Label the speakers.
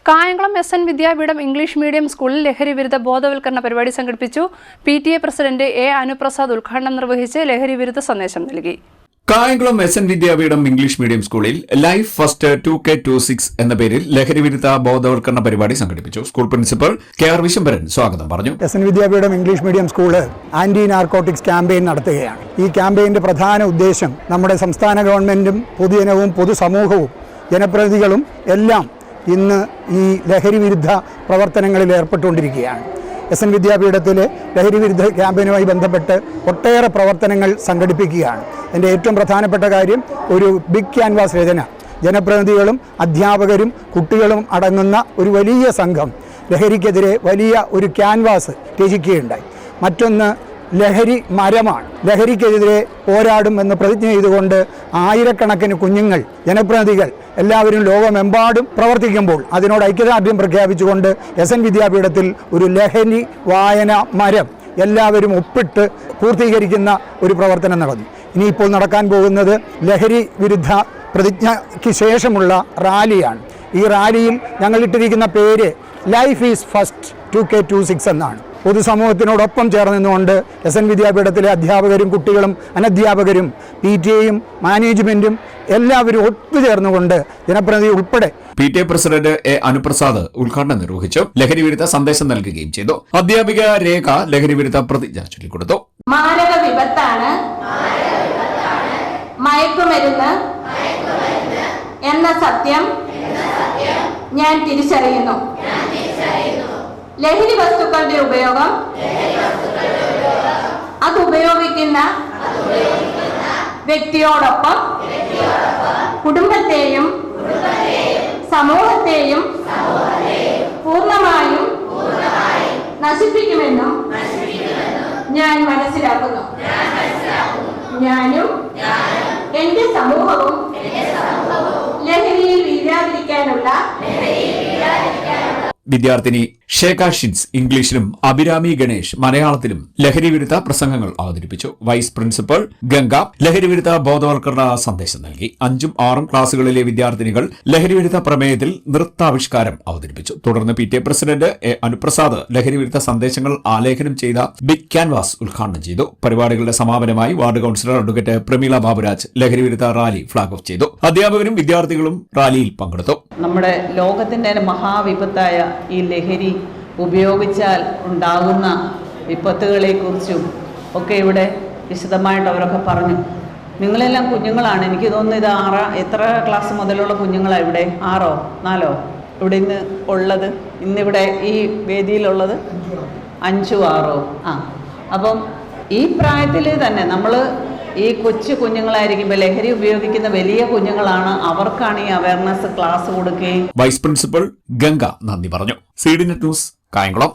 Speaker 1: Kayamkulam എസ്.എൻ. Vidyapeetham English medium സ്കൂളിൽ ലഹരി വിരുദ്ധ ബോധവൽക്കരണ പരിപാടി സംഘടിപ്പിച്ചു. PTA president A. അനുപ്രസാദ് ഉദ്ഘാടനം നിർവഹിച്ച് ലഹരി വിരുദ്ധ സന്ദേശം നൽകി.
Speaker 2: കായംകുളം എസ്.എൻ. വിദ്യാപീഠം ഇംഗ്ലീഷ് മീഡിയം സ്കൂളിൽ ലൈഫ് ഫസ്റ്റ് 2K26 എന്ന പേരിൽ ലഹരി വിരുദ്ധ ബോധവൽക്കരണ പരിപാടി സംഘടിപ്പിച്ചു. School principal K R. വിശംബരൻ സ്വാഗതം പറഞ്ഞു.
Speaker 3: S N. Vidyapeetham English medium school anti narcotics campaign നടത്തുകയാണ്. ഈ ക്യാമ്പയിന്റെ പ്രധാന ഉദ്ദേശം നമ്മുടെ സംസ്ഥാന ഗവൺമെന്റും പൊതുജനവും പൊതുസമൂഹവും ജനപ്രതിനിധികളും എല്ലാം ഇന്ന് ഈ ലഹരി വിരുദ്ധ പ്രവർത്തനങ്ങളിൽ ഏർപ്പെട്ടുകൊണ്ടിരിക്കുകയാണ്. എസ്.എൻ. വിദ്യാപീഠത്തിലെ ലഹരി വിരുദ്ധ ക്യാമ്പയിനുമായി ബന്ധപ്പെട്ട് ഒട്ടേറെ പ്രവർത്തനങ്ങൾ സംഘടിപ്പിക്കുകയാണ്. അതിൻ്റെ ഏറ്റവും പ്രധാനപ്പെട്ട കാര്യം ഒരു ബിഗ് ക്യാൻവാസ് രചന. ജനപ്രതിനിധികളും അധ്യാപകരും കുട്ടികളും അടങ്ങുന്ന ഒരു വലിയ സംഘം ലഹരിക്കെതിരെ വലിയ ഒരു ക്യാൻവാസ് രചിക്കുകയുണ്ടായി. മറ്റൊന്ന് ലഹരി മരമാണ്. ലഹരിക്കെതിരെ പോരാടും എന്ന് പ്രതിജ്ഞ ചെയ്തുകൊണ്ട് ആയിരക്കണക്കിന് കുഞ്ഞുങ്ങൾ ജനപ്രതിനിധികൾ എല്ലാവരും ലോകമെമ്പാടും പ്രവർത്തിക്കുമ്പോൾ അതിനോട് ഐക്യദാർഢ്യം പ്രഖ്യാപിച്ചുകൊണ്ട് എസ്.എൻ. വിദ്യാപീഠത്തിൽ ഒരു ലഹരി വായന മരം എല്ലാവരും ഒപ്പിട്ട് പൂർത്തീകരിക്കുന്ന ഒരു പ്രവർത്തനം നടന്നു. ഇനിയിപ്പോൾ നടക്കാൻ പോകുന്നത് ലഹരി വിരുദ്ധ പ്രതിജ്ഞയ്ക്ക് ശേഷമുള്ള റാലിയാണ്. ഈ റാലിയിൽ ഞങ്ങളിട്ടിരിക്കുന്ന പേര് ലൈഫ് ഈസ് ഫസ്റ്റ് 2K26 എന്നാണ്. പൊതുസമൂഹത്തിനോടൊപ്പം ചേർന്നുകൊണ്ട് എസ്.എൻ. വിദ്യാപീഠത്തിലെ അധ്യാപകരും കുട്ടികളും അനധ്യാപകരും PTA-യും മാനേജ്മെന്റും എല്ലാവരും ഒത്തുചേർന്നുകൊണ്ട് ജനപ്രതിനിധി ഉൾപ്പെടെ
Speaker 2: PTA പ്രസിഡന്റ് എ. അനുപ്രസാദ് ഉദ്ഘാടനം നിർവഹിച്ചു. ലഹരി വിരുദ്ധ സന്ദേശം നൽകുകയും ചെയ്തു. അധ്യാപിക രേഖ ലഹരി വിരുദ്ധ പ്രതിജ്ഞ ചൊല്ലിക്കൊടുത്തു.
Speaker 4: മാരക വിപത്താണ് മയക്കുമരുന്ന് എന്ന സത്യം ഞാൻ തിരിച്ചറിയുന്നു. ലഹരി വസ്തുക്കളുടെ ഉപയോഗം അത് ഉപയോഗിക്കുന്ന വ്യക്തിയോടൊപ്പം കുടുംബത്തെയും സമൂഹത്തെയും പൂർണ്ണമായും നശിപ്പിക്കുമെന്നും ഞാൻ മനസ്സിലാക്കുന്നു. ഞാനും എന്റെ സമൂഹവും ലഹരിയിൽ വീഴാതിരിക്കാനുള്ള
Speaker 2: വിദ്യാർത്ഥിനി ഷേഖ ഷിൻസ് ഇംഗ്ലീഷിലും അഭിരാമി ഗണേഷ് മലയാളത്തിലും ലഹരി വിരുദ്ധ പ്രസംഗങ്ങൾ അവതരിപ്പിച്ചു. വൈസ് പ്രിൻസിപ്പൽ ഗംഗ ലഹരി വിരുദ്ധ ബോധവൽക്കരണ സന്ദേശം നൽകി. 5ഉം 6ഉം ക്ലാസുകളിലെ വിദ്യാർത്ഥിനികൾ ലഹരി വിരുദ്ധ പ്രമേയത്തിൽ നൃത്താവിഷ്കാരം അവതരിപ്പിച്ചു. തുടർന്ന് PTA പ്രസിഡന്റ് എ. അനുപ്രസാദ് ലഹരി വിരുദ്ധ സന്ദേശങ്ങൾ ആലേഖനം ചെയ്ത ബിഗ് ക്യാൻവാസ് ഉദ്ഘാടനം ചെയ്തു. പരിപാടികളുടെ സമാപനമായി ward councillor advocate Prameela Baburaj ലഹരി വിരുദ്ധ റാലി ഫ്ളാഗ് ഓഫ് ചെയ്തു. അധ്യാപകരും വിദ്യാർത്ഥികളും റാലിയിൽ പങ്കെടുത്തു.
Speaker 5: നമ്മുടെ ലോകത്തിന്റെ മഹാവിപത്തായ ഈ ലഹരി ഉപയോഗിച്ചാൽ ഉണ്ടാകുന്ന വിപത്തുകളെക്കുറിച്ചും ഒക്കെ ഇവിടെ വിശദമായിട്ട് അവരൊക്കെ പറഞ്ഞു. നിങ്ങളെല്ലാം കുഞ്ഞുങ്ങളാണ്. എനിക്ക് തോന്നുന്നു ഇത് എത്ര ക്ലാസ് മുതലുള്ള കുഞ്ഞുങ്ങളാണ് ഇവിടെ? 6ഓ 4ഓ ഇവിടെ ഇന്ന് ഉള്ളത്? ഇന്നിവിടെ ഈ വേദിയിലുള്ളത് 5ഉം 6ഉം. അപ്പം ഈ പ്രായത്തിൽ തന്നെ നമ്മൾ ഈ കൊച്ചു കുഞ്ഞുങ്ങളായിരിക്കുമ്പോൾ ലഹരി ഉപയോഗിക്കുന്ന വലിയ കുഞ്ഞുങ്ങളാണ്. അവർക്കാണ് ഈ അവയർനെസ് ക്ലാസ് കൊടുക്കുകയും.
Speaker 2: വൈസ് പ്രിൻസിപ്പൽ ഗംഗ നന്ദി പറഞ്ഞു. CDNet news Kayamkulam.